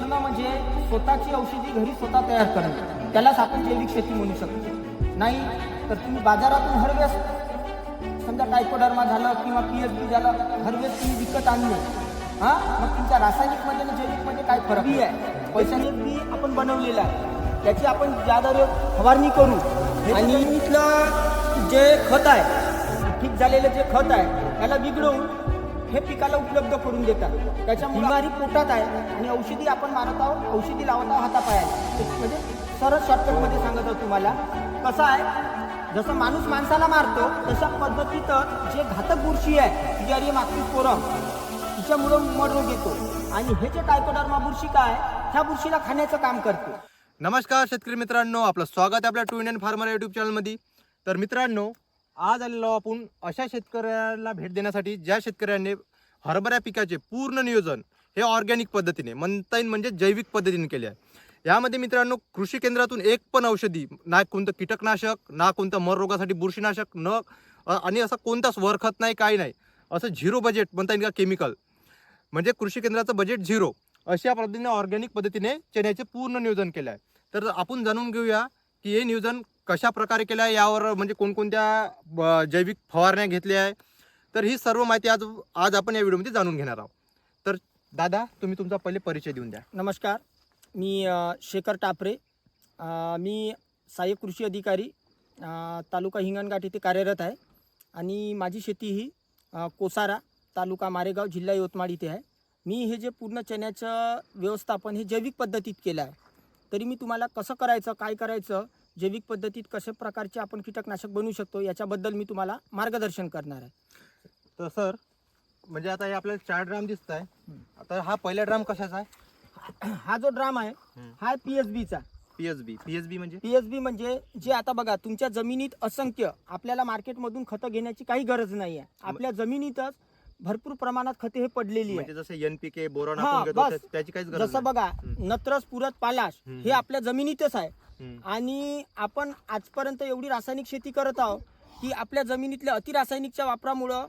करणं म्हणजे स्वतःची औषधी घरी स्वतः तयार करणं, त्यालाच आपण जैविक शेती म्हणू शकतो. नाही तर तुम्ही बाजारातून हरवेळेस समजा टायकोडर्मा झालं किंवा PSB झालं, हरवेळेस तुम्ही विकत आणले, मग तुमच्या रासायनिकमध्ये आणि जैविकमध्ये काय फरक आहे? पैशाने बी आपण बनवलेलं आहे, त्याची आपण ज्याद्वारे फवारणी करू आणि इथलं जे खत आहे, ठीक झालेलं जे खत आहे त्याला बिघडवून हे पिकाला उपलब्ध करून देतात. त्याच्यामुळे बिमारी पोटात आहे आणि औषधी आपण मारत आहोत, औषधी लावत आहोत हातापायाला. म्हणजे सरळ शॉर्टकटमध्ये सांगत आहोत तुम्हाला. कसं आहे, जसं माणूस माणसाला मारतो तशा पद्धतीतच जे घातक बुरशी आहे फिजारियम एक्सिस्पोरम, तिच्यामुळं मड रोग येतो. आणि हे जे टायकोडर्मा बुरशी काय, ह्या बुरशीला खाण्याचं काम करते. नमस्कार शेतकरी मित्रांनो, आपलं स्वागत आहे आपल्या टू इंडियन फार्मर यूट्यूब चॅनलमध्ये. तर मित्रांनो, आज आलेलो आपण अशा शेतकऱ्याला भेट देण्यासाठी ज्या शेतकऱ्यांनी हरभरा पिकाचे पूर्ण नियोजन हे ऑर्गॅनिक पद्धतीने म्हणता येईल म्हणजे जैविक पद्धतीने केले आहे. यामध्ये मित्रांनो कृषी केंद्रातून एक पण औषधी ना, कोणतं कीटकनाशक ना, कोणतं मर रोगासाठी बुरशीनाशक न, आणि असा कोणताच वरखत नाही, काही नाही, असं झिरो बजेट म्हणता येईल का केमिकल, म्हणजे कृषी केंद्राचं बजेट झिरो, अशा पद्धतीने ऑर्गॅनिक पद्धतीने चण्याचे पूर्ण नियोजन केलं आहे. तर आपण जाणून घेऊया की हे नियोजन कशा प्रकारे केलं आहे, यावर म्हणजे कोणकोणत्या जैविक फवारण्या घेतल्या आहे. तर ही सर्व माहिती आज आपण या व्हिडिओमध्ये जाणून घेणार आहोत. तर दादा, तुम्ही तुमचा पहिले परिचय देऊन द्या. नमस्कार, मी शेखर टापरे, मी सहाय्यक कृषी अधिकारी तालुका हिंगणघाट येथे कार्यरत आहे. आणि माझी शेती ही कोसारा तालुका मारेगाव जिल्हा यवतमाळ इथे आहे. मी हे जे पूर्ण चण्याचं व्यवस्थापन हे जैविक पद्धतीत केलं आहे. तरी मी तुम्हाला कसं करायचं, काय करायचं, जैविक पद्धतीत कशा प्रकारचे आपण कीटकनाशक बनवू शकतो याच्याबद्दल मी तुम्हाला मार्गदर्शन करणार आहे. तर सर, म्हणजे आता हे आपल्याला 4 ड्राम दिसत आहे. आता हा पहिला ड्राम कशाचा आहे? हा जो ड्राम आहे हा PSBचा. पीएसबी म्हणजे जे आता बघा, तुमच्या जमिनीत असंख्य, आपल्याला मार्केटमधून खतं घेण्याची काही गरज नाही आहे. आपल्या जमिनीतच भरपूर प्रमाणात खते हे पडलेली आहे. म्हणजे जसे NPK बोरॉन आपण घेतो त्याची काहीच गरज जसं बघा, नत्रस, पुरत, पालाश हे आपल्या जमिनीतच आहे. आणि आपण आजपर्यंत एवढी रासायनिक शेती करत आहोत की आपल्या जमिनीतल्या अतिरासायनिकच्या वापरामुळं,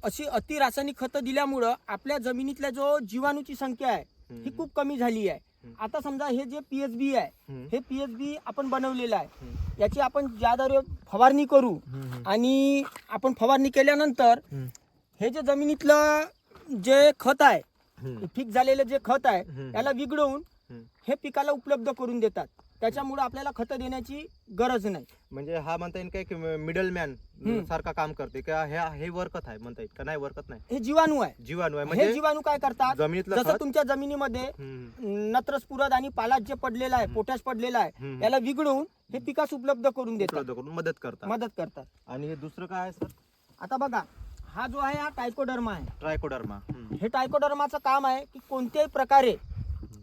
अशी अतिरासायनिक खतं दिल्यामुळं आपल्या जमिनीतल्या जो जीवाणूची संख्या आहे ही खूप कमी झाली आहे. आता समजा हे जे PSB आहे, हे PSB आपण बनवलेलं आहे, याची आपण ज्याद्वारे फवारणी करू आणि आपण फवारणी केल्यानंतर हे जे जमिनीतलं जे खत आहे, ठीक झालेलं जे खत आहे त्याला बिघडवून हे पिकाला उपलब्ध करून देतात. त्याच्यामुळे आपल्याला खतं देण्याची गरज नाही. म्हणजे हा म्हणता येईल काय की मिडल मॅन सारखा काम करते का? हे वरकत आहे म्हणता येईल का? नाही, वरकत नाही, हे जीवाणू आहे. जीवाणू आहे. हे म्हणजे जीवाणू काय करतात, जमिनीतलं जसं तुमच्या जमिनीमध्ये नत्रस, पुरद आणि पालाश जे पडलेला आहे, पोटॅश पडलेला आहे, याला बिघडवून हे पिकास उपलब्ध करून देतात, मदत करतात. आणि हे दुसरं काय आहे सर? आता बघा, हा जो आहे हा टायकोडर्मा आहे. ट्रायकोडर्मा. हे टायकोडर्माचं काम आहे की कोणत्याही प्रकारे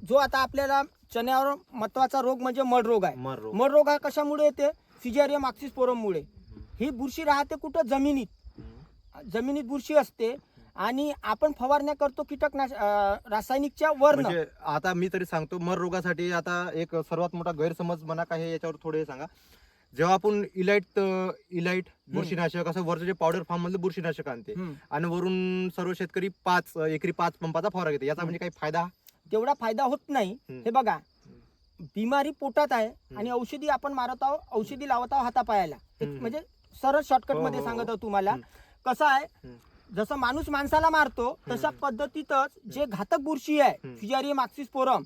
जो आता आपल्याला चण्यावर महत्वाचा रोग म्हणजे मड रोग आहे. मड रोग हा कशामुळे येते? फिजारियम एक्सिस्पोरम मुळे. ही बुरशी राहते कुठं? जमिनीत बुरशी असते आणि आपण फवारण्या करतो रासायनिकच्या वरनं. म्हणजे आता मी तरी सांगतो, मर रोगासाठी आता एक सर्वात मोठा गैरसमज म्हणा काय, याच्यावर थोडे सांगा. जेव्हा आपण इलाइट बुरशीनाशक असं वरचं जे पावडर फॉर्म मधलं बुरशीनाशक आणते आणि वरून सर्व शेतकरी एकरी 5 पंपाचा फवारा घेते, याचा म्हणजे काही फायदा? तेवढा फायदा होत नाही. हे बघा, बिमारी पोटात आहे आणि औषधी आपण मारत आहोत, औषधी लावत आहोत हातापायाला. म्हणजे सरळ शॉर्टकट मध्ये सांगत आहोत तुम्हाला. कसं आहे, जसं माणूस माणसाला मारतो तशा पद्धतीतच जे घातक बुरशी आहे फिजारियम एक्सिस्पोरम,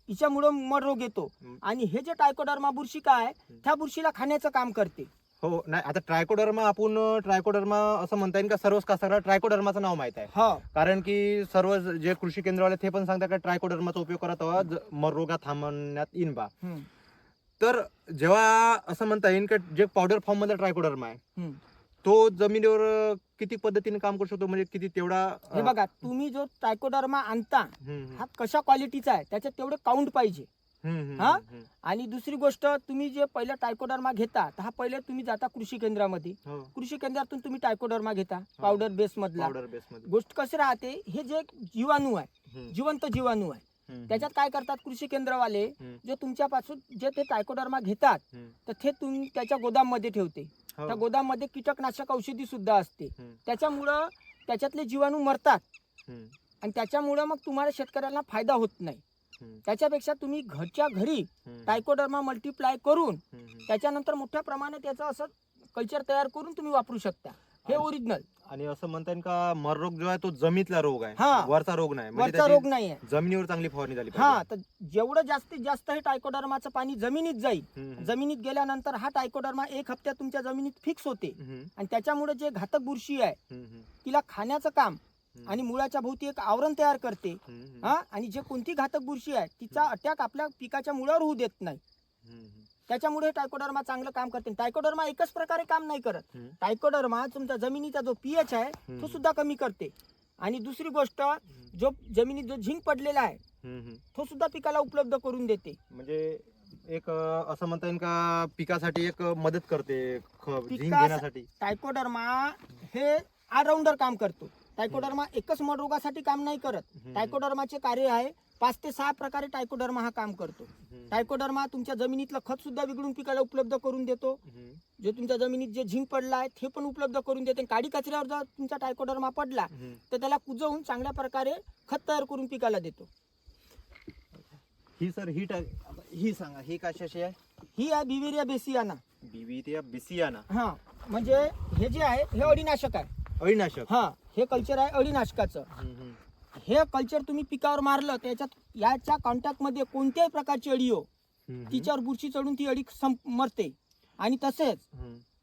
तिच्यामुळं मड रोग येतो. आणि हे जे टायकोडर्मा बुरशी काय, त्या बुरशीला खाण्याचं काम करते. हो, नाही, आता ट्रायकोडर्मा असं म्हणता येईल का? सर्वच कास्तकाराला ट्रायकोडर्माचं नाव माहित आहे. कारण की सर्व जे कृषी केंद्रवाले ते पण सांगतात का ट्रायकोडर्माचा उपयोग करत हवा मर रोगा थांबवण्यात येईन बा. तर जेव्हा असं म्हणता येईल की जे पावडर फॉर्म मध्ये ट्रायकोडर्मा आहे तो जमिनीवर किती पद्धतीने काम करू शकतो? म्हणजे किती तेवढा? हे बघा, तुम्ही जो ट्रायकोडर्मा आणता हा कशा क्वालिटीचा आहे त्याच्यात तेवढे काउंट पाहिजे. आणि दुसरी गोष्ट, तुम्ही जे पहिलं टायकोडर्मा घेता, तर हा पहिले तुम्ही जाता कृषी केंद्रामध्ये. कृषी केंद्रातून तुम्ही टायकोडर्मा घेता पावडर बेस मधला. गोष्ट कशी राहते, हे जे जीवाणू आहे, जिवंत जीवाणू आहे, त्याच्यात काय करतात कृषी केंद्रवाले, जे तुमच्यापासून जे ते टायकोडर्मा घेतात तर ते तुम्ही त्याच्या गोदाम मध्ये ठेवते. त्या गोदाम मध्ये कीटकनाशक औषधी सुद्धा असते. त्याच्यामुळं त्याच्यातले जीवाणू मरतात आणि त्याच्यामुळं मग तुम्हाला शेतकऱ्यांना फायदा होत नाही. त्याच्यापेक्षा तुम्ही घरच्या घरी टायकोडर्मा मल्टीप्लाय करून त्याच्यानंतर मोठ्या प्रमाणात याचं असं कल्चर तयार करून तुम्ही वापरू शकता. हे ओरिजिनल. आणि असं म्हणता येईल का मर रोग जो आहे तो जमिनीतला रोग आहे, हा. वरचा रोग नाही, म्हणजे वरचा त्याची रोग नाहीये. जमिनीवर चांगली फवारणी झाली हा, पाहिजे. तर जेवढं जास्तीत जास्त हे टायकोडर्माचं पाणी जमिनीत जाईल, जमिनीत गेल्यानंतर हा टायकोडर्मा 1 हप्त्यात तुमच्या जमिनीत फिक्स होते आणि त्याच्यामुळे जे घातक बुरशी आहे तिला खाण्याचं काम आणि मुळाच्या भोवती एक आवरण तयार करते. हा, आणि जे कोणती घातक बुरशी आहे तिचा अटॅक आपल्या पिकाच्या मुळावर होऊ देत नाही. त्याच्यामुळे टायकोडर्मा चांगलं काम करते. टायकोडर्मा एकच प्रकारे काम नाही करत. टायकोडर्मा तुमचा जमिनीचा जो पीएच आहे तो सुद्धा कमी करते. आणि दुसरी गोष्ट, जो जमिनीत जो झिंक पडलेला आहे तो सुद्धा पिकाला उपलब्ध करून देते. म्हणजे एक असं म्हणता येईल का पिकासाठी एक मदत करते झिंक पिकास- घेण्यासाठी. टायकोडर्मा हे ऑलराऊंडर काम करतो. टायकोडर्मा एकच मड रोगासाठी काम नाही करत. टायकोडर्माचे कार्य आहे 5 ते 6 प्रकारे टायकोडर्मा हा काम करतो. टायकोडर्मा तुमच्या जमिनीतलं खत सुद्धा विघळून पिकाला उपलब्ध करून देतो. जे तुमच्या जमिनीत जे झिंक पडला आहे ते पण उपलब्ध करून देते. काडी कचऱ्यावर जर तुमचा टायकोडर्मा पडला तर त्याला कुजवून चांगल्या प्रकारे खत तयार करून पिकाला देतो. ही सर ही सांगा, ही कशाची आहे? ही आहे बिवेरिया बेसियाना. बिविरिया बेसियाना. हा, म्हणजे हे जे आहे हे अळीनाशक आहे. अळीनाशक. हा, हे कल्चर आहे अळीनाशकाचं. हे कल्चर तुम्ही पिकावर मारलं त्याच्यात याच्या कॉन्टॅक्ट मध्ये कोणत्याही प्रकारची अळी हो तिच्यावर बुरशी चढून ती अळी मरते. आणि तसेच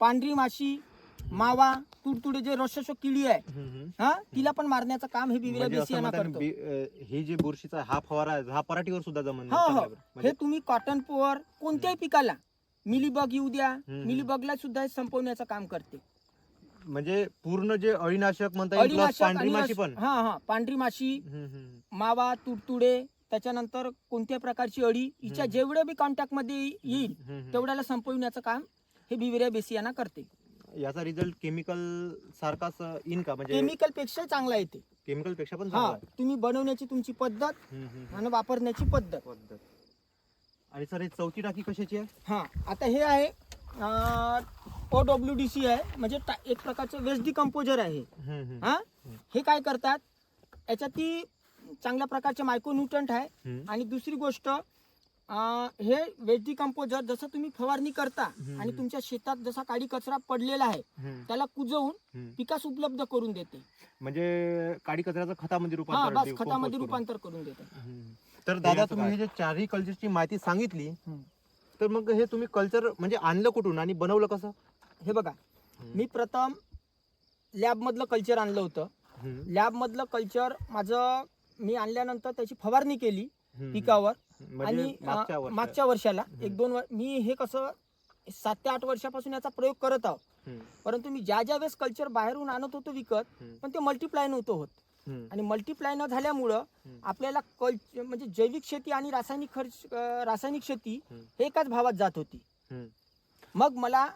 पांढरी माशी, मावा, तुडतुडे जे रसशोषक किडी आहे हा तिला पण मारण्याचं काम हे बिवेरिया म्हणजे असं बेसियाना म्हणता करतो. येईल ही जी बुरशीचा हा फवारा आहे हा पराठीवर सुद्धा जमन. हो हो, हे तुम्ही कॉटन पोअर कोणत्याही पिकाला मिलीबग येऊ द्या, मिलीबगला सुद्धा हे संपवण्याचं काम करते. म्हणजे पूर्ण जे अळीनाशक म्हणता येईल plus पांढरी माशी पण. हा हा, पांढरी माशी, मावा, तुडतुडे, त्याच्यानंतर कोणत्याही प्रकारची अळी हिच्या जेवढे बी कॉन्टॅक्ट मध्ये येईल तेवढ्याला संपविण्याचं काम हे बिवेरिया बेसियाना करते. याचा रिझल्ट केमिकल सारखाच येईन का? म्हणजे केमिकल पेक्षा चांगला येते. केमिकल पेक्षा पण हा, तुम्ही बनवण्याची तुमची पद्धत आणि वापरण्याची पद्धत. आणि सर ही चौथी टाकी कशाची आहे? हा, आता हे आहे OWDC आहे, म्हणजे एक प्रकारचं वेस्ट डिकम्पोजर आहे. हा, हे काय करतात, याच्यात ती चांगल्या प्रकारचे मायक्रोन्यूट्रंट आहे. आणि दुसरी गोष्ट, हे वेस्ट डिकम्पोजर जसं तुम्ही फवारणी करता आणि तुमच्या शेतात जसा काडी कचरा पडलेला आहे त्याला कुजवून पिकास उपलब्ध करून देते. म्हणजे काडी कचऱ्याचं खतामध्ये हा, रूपांतर. बस खतामध्ये रूपांतर करून देते. तर दादा तुम्ही हे जे चारही कल्चरची माहिती सांगितली, तर मग हे तुम्ही कल्चर म्हणजे आणलं कुठून आणि बनवलं कसं? हे बघा, मी प्रथम लॅब मधलं कल्चर आणलं होतं. लॅब मधलं कल्चर माझं मी आणल्यानंतर त्याची फवारणी केली पिकावर. म्हणजे आणि मागच्या वर्षाला 1-2 मी हे कसं 7 ते 8 वर्षापासून याचा प्रयोग करत आहोत. परंतु मी ज्या वेळेस कल्चर बाहेरून आणत होतो विकत, पण ते मल्टीप्लाय नव्हतं होत. आणि मल्टीप्लाय न झाल्यामुळं आपल्याला म्हणजे जैविक शेती आणि रासायनिक शेती हे एकाच भावात जात होती. मग मला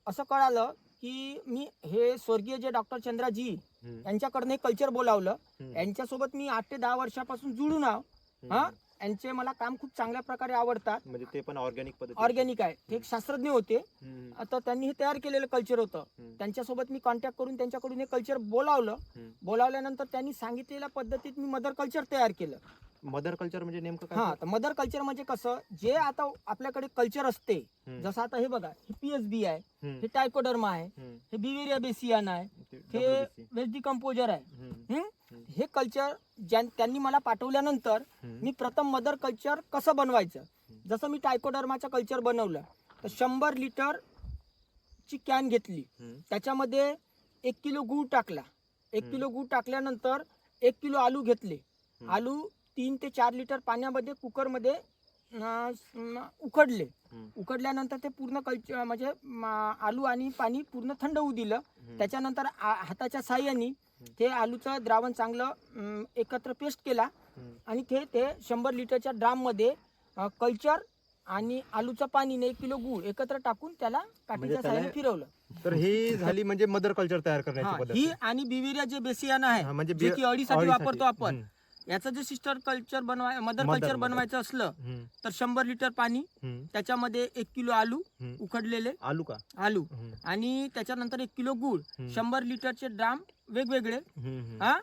असं कळालं की मी हे स्वर्गीय जे डॉक्टर चंद्राजी यांच्याकडनं हे कल्चर बोलावलं. यांच्यासोबत मी 8 ते 10 वर्षापासून जुळून आहो. हा, यांचे मला काम खूप चांगल्या प्रकारे आवडतात. म्हणजे ते पण ऑर्गॅनिक ऑर्गॅनिक आहे. ते एक शास्त्रज्ञ होते. आता त्यांनी हे तयार केलेलं कल्चर होतं. त्यांच्यासोबत मी कॉन्टॅक्ट करून त्यांच्याकडून हे कल्चर बोलावलं. बोलावल्यानंतर त्यांनी सांगितलेल्या पद्धतीत मी मदर कल्चर तयार केलं. मदर कल्चर म्हणजे नेमकं काय? हा, तर मदर कल्चर म्हणजे कसं, जे आता आपल्याकडे कल्चर असते, जसं आता हे बघा, हे PSB आहे, हे टायकोडर्मा आहे, हे बिवेरिया बेसियाना आहे, हे वेस्ट डिकम्पोजर आहे. हे कल्चर त्यांनी मला पाठवल्यानंतर मी प्रथम मदर कल्चर कसं बनवायचं, जसं मी टायकोडर्माचं कल्चर बनवलं तर 100 लिटर ची कॅन घेतली. त्याच्यामध्ये 1 किलो गूळ टाकला. 1 किलो गूळ टाकल्यानंतर 1 किलो आलू घेतले. आलू 3 ते 4 लिटर पाण्यामध्ये कुकरमध्ये उकडले. उकडल्यानंतर ते पूर्ण कल्चर म्हणजे आलू आणि पाणी पूर्ण थंड होऊ दिलं. त्याच्यानंतर हाताच्या साह्याने ते आलूचं द्रावण चांगलं एकत्र पेस्ट केला आणि ते 100 लिटरच्या ड्राम मध्ये कल्चर आणि आलूचं पाणी 1 किलो गूळ एकत्र टाकून त्याला काठीच्या साह्याने फिरवलं. तर ही झाली म्हणजे मदर कल्चर तयार करण्याची पद्धत. ही आणि बिवेरिया जे बेसियाना आहे, म्हणजे जे की अळीसाठी वापरतो आपण, याचं जे सिस्टर कल्चर मदर कल्चर बनवायचं असलं तर 100 लिटर पाणी, त्याच्यामध्ये 1 किलो आलू उकडलेले आलू आणि त्याच्यानंतर 1 किलो गूळ, 100 लिटरचे ड्राम वेगवेगळे, हा,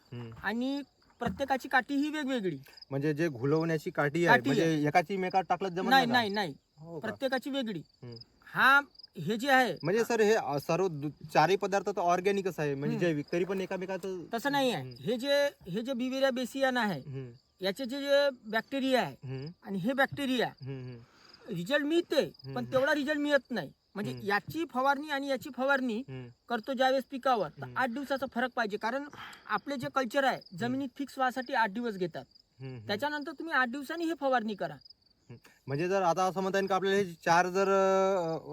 आणि प्रत्येकाची काठी ही वेगवेगळी. म्हणजे जे घुलवण्याची काठी आहे काठी म्हणजे एकाची मेकात टाकलं जमत नाही का? नाही नाही, हो का? प्रत्येकाची वेगळी. हम्म. हा हे जे आहे म्हणजे सर हे सर्व चारही पदार्थ तर ऑर्गॅनिकच आहे म्हणजे हम्म. जैविक, तरी पण एकामेकाचं तसं नाही आहे. हे जे बिविरिया बेसियाना आहे हम्म, याचे जे बॅक्टेरिया आहे हम्म, आणि हे बॅक्टेरिया हम्म, हम्म, रिझल्ट मिळते पण हम्म. तेवढा रिझल्ट मिळत नाही. म्हणजे हम्म. याची फवारणी आणि याची फवारणी हम्म, करतो ज्यावेळेस पिकावर तर हम्म. 8 दिवसाचा फरक पाहिजे. कारण आपले जे कल्चर आहे जमिनीत फिक्स व्हायसाठी 8 दिवस घेतात. हम्म. त्याच्यानंतर तुम्ही 8 दिवसांनी हे फवारणी करा. म्हणजे जर आता असं म्हणता येईल का आपल्याला हे चार जर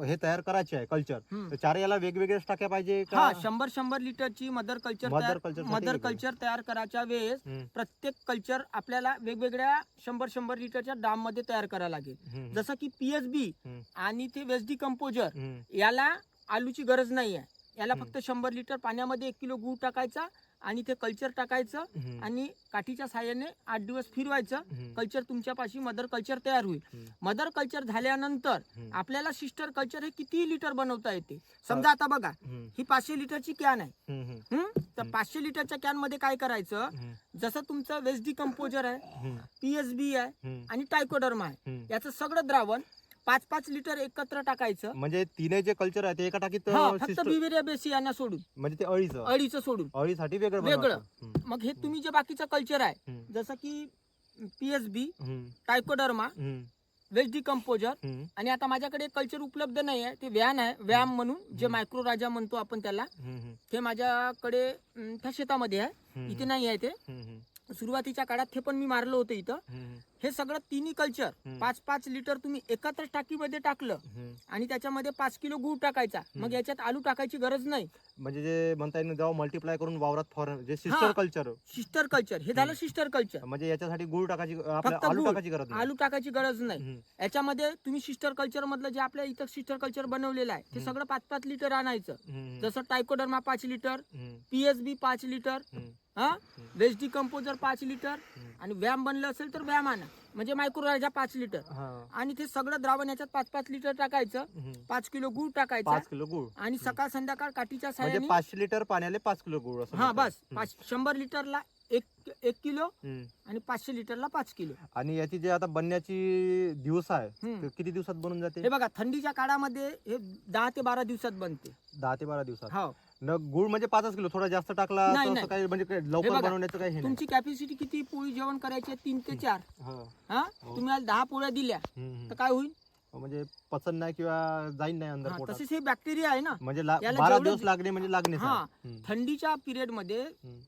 हे तयार करायचे आहे कल्चर, हम्म. तर चार याला वेगवेगळ्याच टाक्या पाहिजे का? हा 100 लिटरची मदर कल्चर Mother culture साठी मदर वेगळं. कल्चर तयार करायच्या वेळेस हम्म, प्रत्येक कल्चर आपल्याला वेगवेगळ्या 100 लिटरच्या ड्राम मध्ये तयार करायला लागेल. हम्म, जसं की पीएसबी हम्म, आणि ते वेस्ट डिकम्पोजर हम्म, याला आलूची गरज नाही आहे. याला हम्म. फक्त 100 लिटर पाण्यामध्ये 1 किलो गूळ टाकायचा आणि ते कल्चर टाकायचं हम्म, आणि काठीच्या साहाय्याने 8 दिवस फिरवायचं. हम्म, कल्चर तुमच्यापाशी मदर कल्चर तयार होईल. हम्म, मदर कल्चर झाल्यानंतर हम्म, आपल्याला सिस्टर कल्चर हे किती लिटर बनवता येते. समजा आता बघा हम्म, ही 500 लिटरची कॅन आहे. हम्म, हम्म, तर 500 लिटरच्या कॅन मध्ये काय करायचं, हम्म, जसं तुमचं वेस्ट डिकम्पोजर आहे, हम्म, पीएसबी आहे हम्म, आणि टायकोडर्मा आहे, हम्म. याचं सगळं द्रावण 5-5 लिटर एकत्र टाकायचं. म्हणजे तिने जे कल्चर आहे ते एका टाकीत हा फक्त system- बिविरिया बेसियाना सोडून, म्हणजे ते अळीचं अळीचं सोडून. अळीसाठी वेगळं वेगळं. बनवायचं. हम्म, मग हे तुम्ही जे बाकीचं कल्चर आहे हम्म, जसं की पीएसबी, हम्म, टायकोडर्मा, हम्म, वेस्ट डिकम्पोजर हम्म, आणि आता माझ्याकडे कल्चर उपलब्ध नाही आहे, ते व्यान आहे, व्याम म्हणून जे हम्म. मायक्रो राजा म्हणतो आपण त्याला. हम्म, ते माझ्याकडे त्या शेतामध्ये आहे, हम्म, इथे नाही आहे ते. हम्म, सुरुवातीच्या काळात ते पण मी मारलं होतं इथं. हम्म, हे सगळं तिन्ही कल्चर हम्म. 5-5 लिटर तुम्ही एकत्र टाकीमध्ये टाकलं हम्म. आणि त्याच्यामध्ये 5 किलो गूळ टाकायचा. मग याच्यात आलू टाकायची गरज नाही. म्हणजे जे म्हणता येईल जेव्हा मल्टिप्लाय करून वावरात फॉरन जे हा. सिस्टर कल्चर, सिस्टर कल्चर हे झालं सिस्टर कल्चर. म्हणजे याच्यासाठी गुळ टाकायची आपल्या फक्त आलू गूळ. टाकायची गरज नाही. आलू टाकायची गरज नाही. हम्म, याच्यामध्ये तुम्ही सिस्टर कल्चर मधलं जे आपल्या इथं सिस्टर कल्चर बनवलेलं आहे ते हम्म. सगळं 5-5 लिटर आणायचं. हम्म, जसं टायकोडर्मा 5 लिटर, हम्म, पीएसबी 5 लिटर, हम्म, हा वेस्ट डिकम्पोजर 5 लिटर हम्म. आणि व्याम बनलं असेल तर व्याम आणा, म्हणजे मायक्रो राजा 5 लिटर. हा. आणि ते सगळं द्रावण याच्यात 5-5 लिटर टाकायचं, हम्म. 5 किलो गूळ टाकायचा 5 किलो गुळ आणि सकाळ संध्याकाळ काठीच्या म्हणजे साह्याने 500 लिटर पाण्याला 5 किलो गुळ असं हा म्हणतात. बस 100 लिटरला 1 किलो हम्म. आणि 500 लिटरला 5 किलो. आणि याची जे आता बनण्याची दिवस आहे हम्म. ते किती दिवसात बनून जाते? हे बघा थंडीच्या काळामध्ये हे 10 ते 12 दिवसात बनते. 10 ते 12 दिवसात. हो. न गुळ म्हणजे 5 किलो, थोडा जास्त टाकला नाही, तर नाही. असं काही म्हणजे काही हे लवकर बघा, बनवण्याचं काही हे नाही. तुमची कॅपॅसिटी किती पोळी जेवण करायची 3 ते 4. हा. हा हो. तुम्ही आज 10 पोळ्या दिल्या हम्म, तर काय होईल? म्हणजे पचन नाही किंवा जाईन नाही अंदर हा, पोटात. तसेच हे बॅक्टेरिया आहे ना, म्हणजे याला 12 जेवढं दिवस लागणे म्हणजे लागणे हा थंडीच्या पिरियड मध्ये हम्म.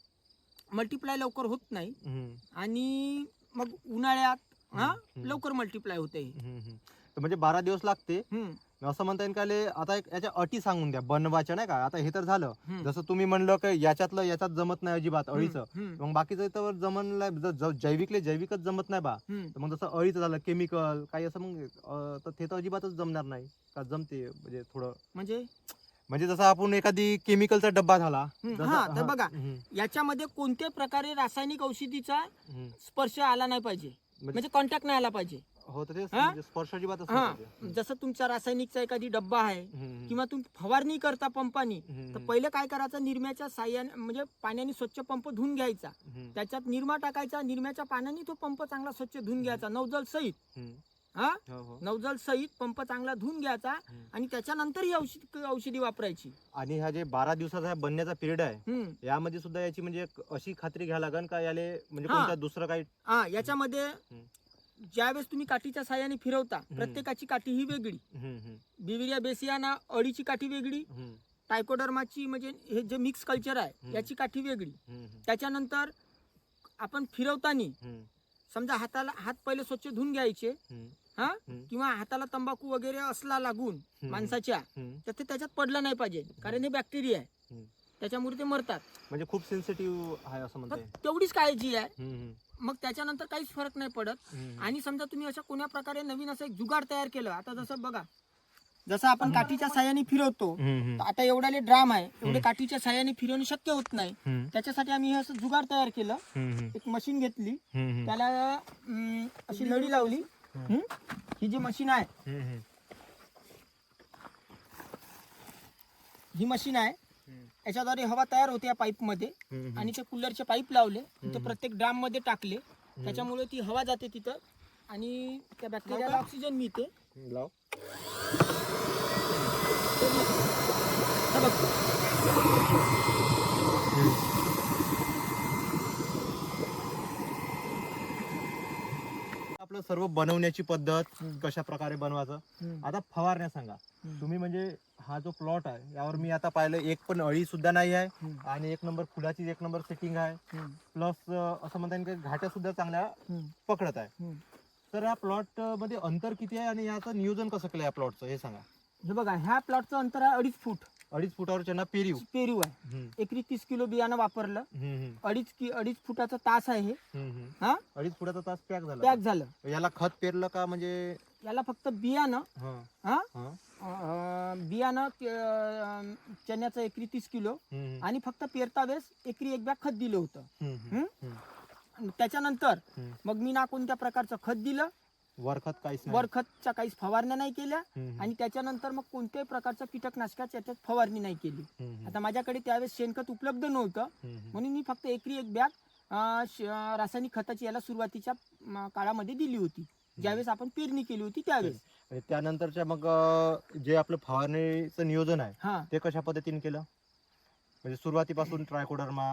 मल्टिप्लाय लवकर होत नाही हम्म. आणि मग उन्हाळ्यात हा हम्म. लवकर मल्टिप्लाय होते हे. हम्म. तर म्हणजे 12 दिवस लागते. हम्म, असं म्हणता येईल का आता एक याच्या अटी सांगून द्या बनवायच्या नाही का. आता हे तर झालं, हम्म. जसं तुम्ही म्हणलं की याच्यातलं याच्यात जमत नाही अजिबात अळीचं, हम्म, मग बाकीचं तर जमन जैविकले जैविकच जमत नाही बा, हम्म. तर मग जसं अळीचं झालं केमिकल काही असं मग तर ते तर अजिबातच जमणार नाही का? जमते म्हणजे थोडं, म्हणजे जसं आपण एखादी केमिकलचा डब्बा झाला जसं- हा तर हा, बघा हम्म, याच्यामध्ये कोणत्या प्रकारे रासायनिक औषधीचा हम्म. स्पर्श आला नाही पाहिजे, म्हणजे कॉन्टॅक्ट नाही आला पाहिजे. हो तर तेच हा? म्हणजे स्पर्श अजिबातच हा नाही पाहिजे. जसं तुमचा रासायनिकचा एखादी डब्बा आहे हम्म, किंवा तुम्ही फवारणी करता पंपानी, हम्म, तर पहिले काय करायचं, निरम्याच्या साह्याने म्हणजे पाण्याने स्वच्छ पंप धुवून घ्यायचा, हम्म, त्याच्यात निरमा टाकायचा, निरम्याच्या पाण्याने तो पंप चांगला स्वच्छ धुवून घ्यायचा नवजल सहित. हम्म. हा हो, हो. नवजल सहित पंप चांगला धुवून घ्यायचा हम्म. आणि त्याच्यानंतर ही औषधी वापरायची. आणि हा जे 12 दिवसाचा हा बनण्याचा पिरियड आहे हम्म. यामध्ये सुद्धा याची म्हणजे एक अशी खात्री घ्यावी लागेल का याले म्हणजे हा. कोणता दुसरं काही. हा याच्यामध्ये ज्यावेळेस तुम्ही काठीच्या साह्याने फिरवता हम्म. प्रत्येकाची काठी ही वेगळी. हम्म, हम्म, बिविरिया बेसियाना अळीची काठी वेगळी, हम्म, टायकोडर्माची म्हणजे हे जे मिक्स कल्चर आहे हम्म. याची काठी वेगळी. हम्म, त्याच्यानंतर आपण फिरवताना हम्म, समजा हात पहिले स्वच्छ धुवून घ्यायचे, हम्म, हा हम्म. किंवा हाताला तंबाखू वगैरे असला लागून माणसाच्या हम्म. तर ते त्याच्यात पडलं नाही पाहिजे, कारण हे बॅक्टेरिया आहे, हम्म. त्याच्यामुळे ते मरतात. म्हणजे खूप सेन्सिटिव्ह आहे असं म्हणता येईल. फक्त तेवढीच काळजी आहे, हम्म, हम्म, मग त्याच्यानंतर काहीच फरक नाही पडत. हम्म. आणि समजा तुम्ही अशा कोण्या प्रकारे नवीन असं एक जुगाड तयार केलं, आता जसं बघा, जसं आपण काठीच्या साह्याने फिरवतो, हम्म, हम्म, तर आता एवढ्याले ड्राम आहे, एवढे काठीच्या साह्याने फिरवणे शक्य होत नाही. हम्म, त्याच्यासाठी आम्ही हे असं जुगाड तयार केलं. हम्म, एक मशीन घेतली, हम्म, त्याला अशी नळी लावली. ही जी मशीन आहे, हम्म, ही मशीन आहे, याच्याद्वारे हवा तयार होते या पाईप मध्ये आणि ते कूलरचे पाईप लावले ते प्रत्येक ड्राम मध्ये टाकले त्याच्यामुळे ती हवा जाते तिथं आणि त्या बॅक्टेरियाला ऑक्सिजन मिळते. लाव. हे बघ. आपलं सर्व बनवण्याची पद्धत कशा प्रकारे बनवायचं. आता फवारण्या सांगा तुम्ही. म्हणजे हा जो प्लॉट आहे यावर मी आता पाहिलं एक पण अळी सुद्धा नाही आहे आणि एक नंबर फुलाची एक नंबर सेटिंग आहे. प्लस असं म्हणता येईल की घाट्या सुद्धा चांगल्या पकडत आहे. तर या प्लॉट मध्ये अंतर किती आहे आणि याचं नियोजन कसं केलं या प्लॉटचं हे सांगा. हे बघा ह्या प्लॉटचं अंतर आहे 2.5 फूट. 2.5 फुटावरच्या ना पेरीव आहे. एकरी 30 किलो बियाणं वापरलं. 2.5 फुटाचा तास आहे हे. 2.5 फुटाचा तास पॅक झालं. याला खत पेरलं का म्हणजे याला फक्त बियाणं चण्याचं एकरी 30 किलो आणि फक्त पेरता वेळेस एकरी 1 बॅग खत दिलं होतं. त्याच्यानंतर मग मी ना कोणत्या प्रकारचं खत दिलं, वरखतच्या काहीच फवारण्या नाही केल्या आणि त्याच्यानंतर मग कोणत्याही प्रकारच्या कीटकनाशकाची याच्यात फवारणी नाही केली. आता माझ्याकडे त्यावेळेस शेणखत उपलब्ध नव्हतं म्हणून मी फक्त एकरी 1 बॅग रासायनिक खताची याला सुरुवातीच्या काळामध्ये दिली होती ज्यावेळेस आपण पेरणी केली होती त्यावेळेस. त्यानंतरच्या मग जे आपलं फवारणीचं नियोजन आहे ते कशा पद्धतीने केलं. म्हणजे सुरुवातीपासून ट्रायकोडर्मा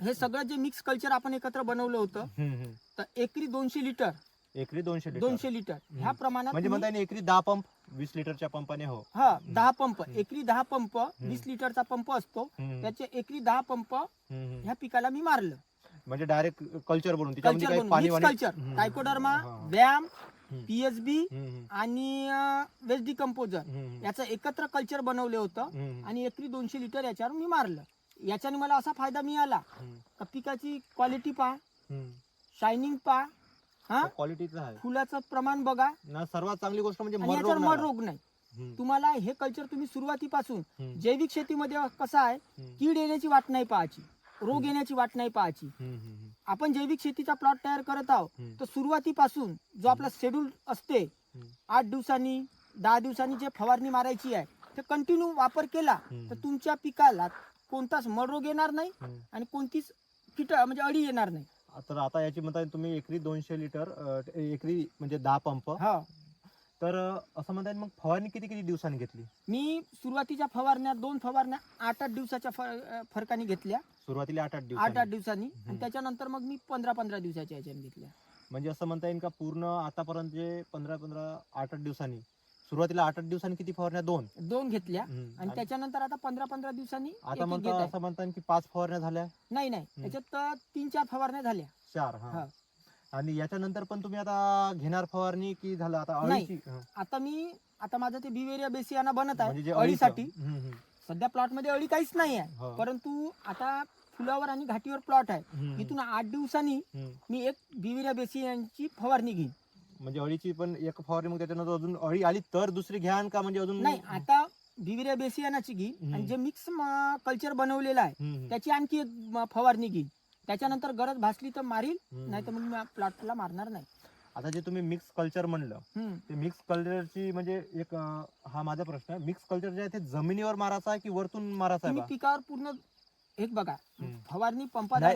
हे सगळं जे मिक्स कल्चर आपण एकत्र बनवलं होतं तर एकरी 200 लिटर एकरी 200 लिटर ह्या प्रमाणात म्हणजे म्हणता एकरी 10 पंप 20 लिटरच्या पंपाने. हो 10 पंप एकरी 10 पंप 20 लिटरचा पंप असतो त्याचे एकरी 10 पंप ह्या पिकाला मी मारलं. म्हणजे डायरेक्ट कल्चर बनवून कल्चर ट्रायकोडर्मा व्यायाम पीएसबी आणि वेस्ट डिकम्पोजर याचं एकत्र कल्चर बनवलं होतं आणि एकरी 200 लिटर याच्यावर मी मारलं. याच्याने मला असा फायदा मिळाला का पिकाची क्वालिटी पहा, शायनिंग पहा, क्वालिटीचं आहे, फुलाचं प्रमाण बघा ना. सर्वात चांगली गोष्ट म्हणजे मड रोग नाही. तुम्हाला हे कल्चर तुम्ही सुरुवातीपासून जैविक शेतीमध्ये कसं आहे कीड येण्याची वाट नाही पाहायची, रोग येण्याची वाट नाही पाहायची. आपण जैविक शेतीचा प्लॉट तयार करत आहोत तर सुरुवातीपासून जो आपला शेड्यूल असते 8 दिवसांनी 10 दिवसांनी जे फवारणी मारायची आहे ते कंटिन्यू वापर केला तर तुमच्या पिकाला कोणताच मड रोग येणार नाही आणि कोणतीच म्हणजे अळी येणार नाही. तर आता याची म्हणता तुम्ही एकरी 200 लिटर एकरी म्हणजे 10 पंप. तर असं म्हणता मग फवारणी किती किती दिवसांनी घेतली. मी सुरुवातीच्या फवारण्या 2 फवारण्या 8-8 दिवसाच्या फरकाने घेतल्या. सुरुवातीला 8-8 दिवसांनी आणि त्याच्यानंतर मग मी 15-15 दिवसाच्या याच्याने घेतल्या. म्हणजे असं म्हणता येईल का पूर्ण आतापर्यंत जे 15-15 8-8 दिवसांनी सुरुवातीला 8-8 दिवसांनी किती फवारण्या 2 घेतल्या आणि त्याच्यानंतर आता 15-15 दिवसांनी आता म्हणता असं म्हणता की 5 फवारण्या झाल्या. नाही याच्यात 3-4 फवारण्या झाल्या. 4 आणि याच्यानंतर पण तुम्ही आता घेणार फवारणी की झालं आता अळीची. आता माझं ते बिवेरिया बेसियाना बनत आहे अळीसाठी. सध्या प्लॉट मध्ये अळी काहीच नाही आहे परंतु आता फुलावर आणि घाटीवर प्लॉट आहे. इथून 8 दिवसांनी मी एक बिवेरिया बेसियाची फवारणी घेईन. म्हणजे अळीची पण एक फवारणी मग त्याच्यानंतर अजून अळी आली तर दुसरी घ्यान का म्हणजे अजून नाही. आता बिवेरिया बेसियानाची घेईन आणि जे मिक्स कल्चर बनवलेलं आहे त्याची आणखी एक फवारणी घेईन. त्याच्यानंतर गरज भासली तर मारील नाही तर मग मी प्लॉटला मारणार नाही. आता जे तुम्ही मिक्स कल्चर म्हणलं ते मिक्स कल्चरची म्हणजे एक हा माझा प्रश्न आहे. मिक्स कल्चर जे आहे ते जमिनीवर मारायचं आहे की वरतून मारायचं आहे. पिकावर पूर्ण एक बघा फवारणी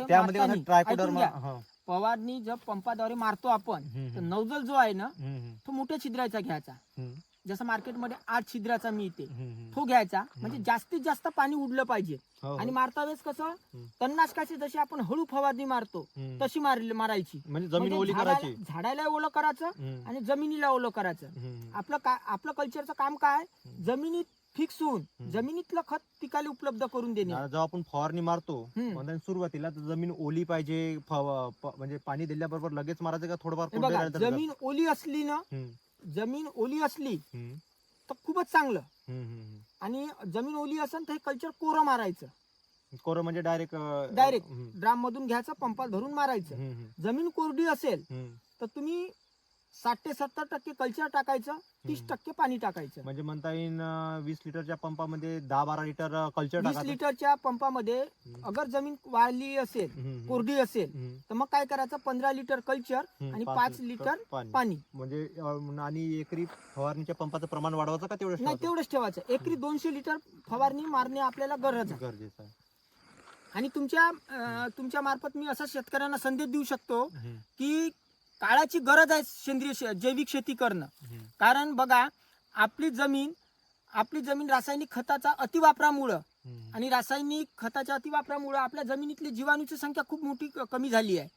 त्यामध्ये ट्रायकोडर्मा फवारणी जर पंपाद्वारे मारतो आपण तर नौजल जो आहे ना तो मोठ्या छिद्राचा घ्यायचा. जसं मार्केटमध्ये 8 छिद्राचा मिळते तो घ्यायचा म्हणजे जास्तीत जास्त पाणी उडलं पाहिजे. आणि मारता वेळेस कसं तणनाशकाची जशी आपण हळू फवारणी मारतो तशी मारायची. म्हणजे जमीन ओली करायची, झाडाला ओलं करायचं आणि जमिनीला ओलं करायचं. आपलं कल्चरचं काम काय जमिनीत फिक्स होऊन जमिनीतलं खत पिकाला उपलब्ध करून देणे. जेव्हा आपण फवारणी मारतो सुरुवातीला जमीन ओली पाहिजे म्हणजे पाणी दिल्याबरोबर लगेच मारायचं का थोडंफार. जमीन ओली असली ना जमीन ओली असली तर खूपच चांगलं. आणि जमीन ओली असेल तर हे कल्चर कोरं मारायचं. कोरं म्हणजे डायरेक्ट ड्राम मधून घ्यायचं पंपात भरून मारायचं. जमीन कोरडी असेल तर तुम्ही 60 ते 70% कल्चर टाकायचं, 30% पाणी टाकायचं. म्हणजे म्हणता येईल 20 लिटरच्या पंपामध्ये 10-12 लिटर कल्चर 20 टाकायचं. लिटरच्या पंपामध्ये अगर जमीन वाळली असेल, कोरडी असेल, तर मग काय करायचं, 15 लिटर कल्चर आणि 5 लिटर पाणी. म्हणजे आणि एकरी फवारणीच्या पंपाचं प्रमाण वाढवायचं का तेवढं? नाही, तेवढंच ठेवायचं. एकरी 200 लिटर फवारणी मारणे आपल्याला गरजेचं आहे. आणि तुमच्या मार्फत मी असा शेतकऱ्यांना संदेश देऊ शकतो की काळाची गरज आहे जैविक शेती करणं. कारण बघा, आपली जमीन रासायनिक खताचा अतिवापरामुळं आणि रासायनिक खताच्या अतिवापरामुळं आपल्या जमिनीतली जीवाणूची संख्या खूप मोठी कमी झाली आहे.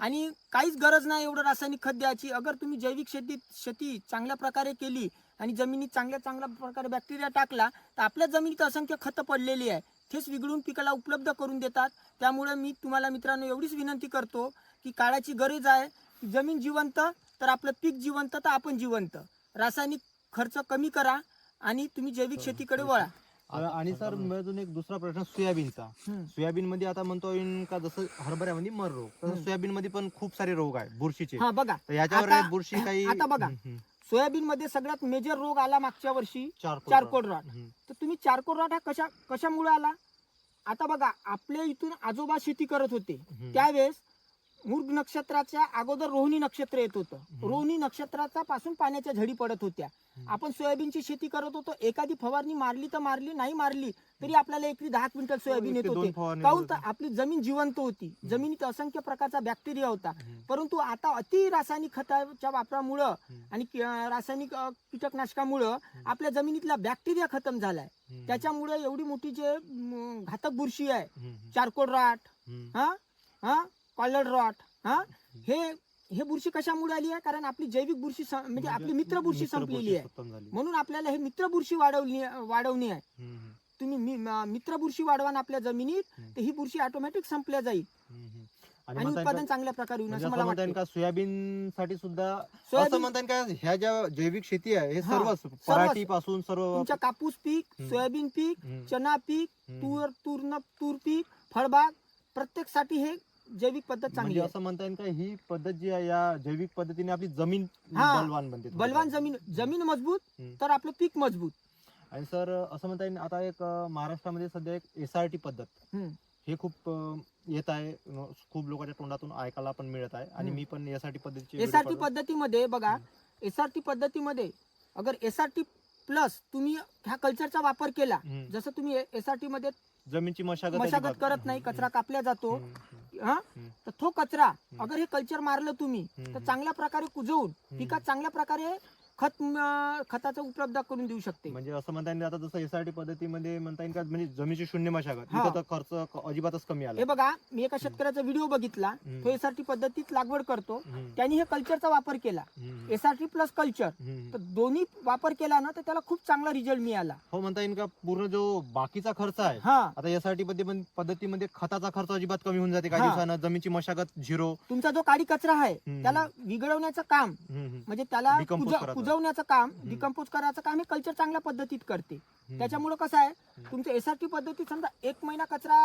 आणि काहीच गरज नाही एवढं रासायनिक खत द्यायची. अगर तुम्ही जैविक शेती चांगल्या प्रकारे केली आणि जमिनीत चांगल्या प्रकारे बॅक्टेरिया टाकला, तर आपल्या जमिनीत असंख्य खतं पडलेली आहे, तेच विघळून पिकाला उपलब्ध करून देतात. त्यामुळे मी तुम्हाला मित्रांनो एवढीच विनंती करतो की काळाची गरज आहे. जमीन जिवंत तर आपलं पीक जिवंत तर आपण जिवंत. रासायनिक खर्च कमी करा आणि तुम्ही जैविक शेतीकडे वळा. आणि सर अजून एक दुसरा प्रश्न सोयाबीनचा. सोयाबीन मध्ये आता म्हणतो का जसं हरभऱ्यामध्ये मर रोग, तसं सोयाबीन मध्ये पण खूप सारे रोग आहे बुरशीचे. हा बघा, याच्यावर बुरशी काही आता बघा, सोयाबीन मध्ये सगळ्यात मेजर रोग आला मागच्या वर्षी चारकोल रॉट. तर तुम्ही चारकोल रॉट हा कशामुळे आला? आता बघा, आपल्या इथून आजोबा शेती करत होते त्यावेळेस मृग नक्षत्राच्या अगोदर रोहिणी नक्षत्र येत होतं. रोहिणी नक्षत्राचा पासून पाण्याच्या झडी पडत होत्या. आपण सोयाबीनची शेती करत होतो, एखादी फवारणी मारली तर मारली, नाही मारली तरी आपल्याला एकरी 10 क्विंटल सोयाबीन येत होते. काहून तर आपली जमीन जिवंत होती, जमिनीत असंख्य प्रकारचा बॅक्टेरिया होता. परंतु आता अति रासायनिक खताच्या वापरामुळं आणि रासायनिक कीटकनाशकामुळं आपल्या जमिनीतला बॅक्टेरिया खतम झालाय. त्याच्यामुळे एवढी मोठी जे घातक बुरशी आहे, चारकोल रॉट, कॉलर रॉट, हे बुरशी कशामुळे आली आहे? कारण आपली जैविक बुरशी म्हणजे आपली मित्र बुरशी संपलेली आहे. म्हणून आपल्याला हे मित्र बुरशी वाढवणी आहे. तुम्ही मित्र बुरशी वाढवा आपल्या जमिनीत, तर ही बुरशी ऑटोमॅटिक संपल्या जाईल आणि उत्पादन चांगल्या प्रकारे होईल असं मला वाटतं. सोयाबीन साठी सुद्धा असं म्हणतात का ह्या ज्या जैविक शेती आहे हे सर्व पराठी पासून सर्व तुमच्या कापूस पीक, सोयाबीन पीक, चना पीक, तूर पीक, फळबाग प्रत्येकसाठी हे जैविक पद्धत चांगली आहे. असं म्हणता येईल का ही पद्धत जी आहे या जैविक पद्धतीने आपली जमीन बलवान जमीन मजबूत तर आपलं पीक मजबूत. आणि सर असं म्हणता येईल आता एक महाराष्ट्रामध्ये सध्या एक SRT पद्धत हे खूप येत आहे, खूप लोकांच्या तोंडातून ऐकायला पण मिळत आहे. आणि मी पण SRT पद्धतीमध्ये बघा, SRT पद्धतीमध्ये अगर SRT प्लस तुम्ही ह्या कल्चरचा वापर केला, जसं तुम्ही SRT मध्ये जमीनची मशागत करत नाही, कचरा कापला जातो, तर तो कचरा अगर हे कल्चर मारलं तुम्ही तर चांगल्या प्रकारे कुजवून पिकात चांगल्या प्रकारे खताचा उपलब्ध करून देऊ शकते. म्हणजे असं म्हणता येईल आता जसं SRT पद्धतीमध्ये म्हणता येईल का म्हणजे जमिनीची शून्य मशागत, इथं खर्च अजिबातच कमी आला. हे बघा, मी एका शेतकऱ्याचा व्हिडिओ बघितला, तो SRT पद्धतीत लागवड करतो, त्यांनी हे कल्चरचा वापर केला, SRT प्लस कल्चर, तर दोन्ही वापर केला ना तर त्याला खूप चांगला रिझल्ट मिळाला. हो, म्हणता येईल का पूर्ण जो बाकीचा खर्च आहे आता SRT पद्धतीमध्ये खताचा खर्च अजिबात कमी होऊन जाते. काही दिवसानं जमिनीची मशागत 0. तुमचा जो काळी कचरा आहे त्याला विघळवण्याचं काम म्हणजे त्याला कुजवण्याचं काम, डिकम्पोज करायचं काम हे कल्चर चांगल्या पद्धतीत करते. त्याच्यामुळे कसं आहे, तुमचं SRT पद्धतीत समजा 1 महिना कचरा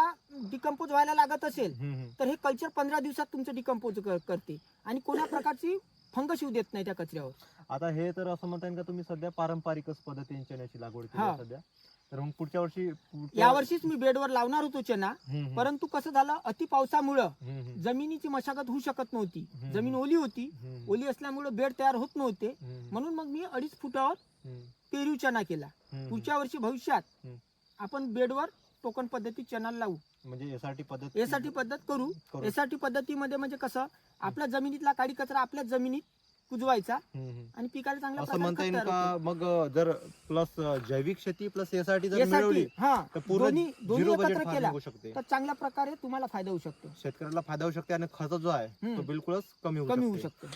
डिकम्पोज व्हायला लागत असेल तर हे कल्चर 15 दिवसात तुमचं डिकम्पोज करते आणि कोणत्या प्रकारची फंगस येऊ देत नाही त्या कचऱ्यावर. आता हे तर असं म्हणता येईल का तुम्ही सध्या पारंपरिकच पद्धतीने चण्याची लागवड केली सध्या, तर मग पुढच्या वर्षी यावर्षीच मी बेडवर लावणार होतो चना, परंतु कसं झालं, अति पावसामुळं जमिनीची मशागत होऊ शकत नव्हती, जमीन ओली होती, ओली असल्यामुळे बेड तयार होत नव्हते. म्हणून मग मी 2.5 फुटावर पेरू चना केला. पुढच्या वर्षी भविष्यात आपण बेडवर टोकन पद्धती चना लावू, म्हणजे SRT पद्धत करू. SRT पद्धतीमध्ये म्हणजे कसं, आपल्या जमिनीतला काळी कचरा आपल्या जमिनीत कुजवायचा आणि पिकाला चांगल्या असं म्हणता येईल का. मग जर प्लस जैविक शेती प्लस SRT जर मिळवली तर पूर्ण झिरो बजेट फार्मिंग होऊ शकते, तर चांगल्या प्रकारे तुम्हाला फायदा होऊ शकतो, शेतकऱ्याला फायदा होऊ शकते आणि खर्च जो आहे तो बिलकुलच कमी होऊ शकतो.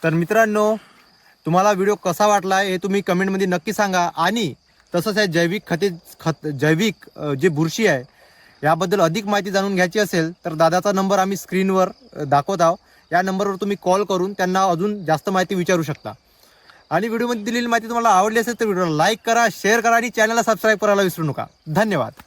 तर मित्रांनो, तुम्हाला व्हिडिओ कसा वाटला हे तुम्ही कमेंट मध्ये नक्की सांगा. आणि तसंच आहे जैविक जे बुरशी आहे याबद्दल अधिक माहिती जाणून घ्यायची असेल तर दादाचा नंबर आम्ही स्क्रीनवर दाखवत आहोत. या नंबरवर तुम्ही कॉल करून त्यांना अजून जास्त माहिती विचारू शकता. आणि व्हिडिओमध्ये दिलेली माहिती तुम्हाला आवडली असेल तर व्हिडिओला लाईक करा, शेअर करा आणि चॅनलला सबस्क्राईब करायला विसरू नका. धन्यवाद.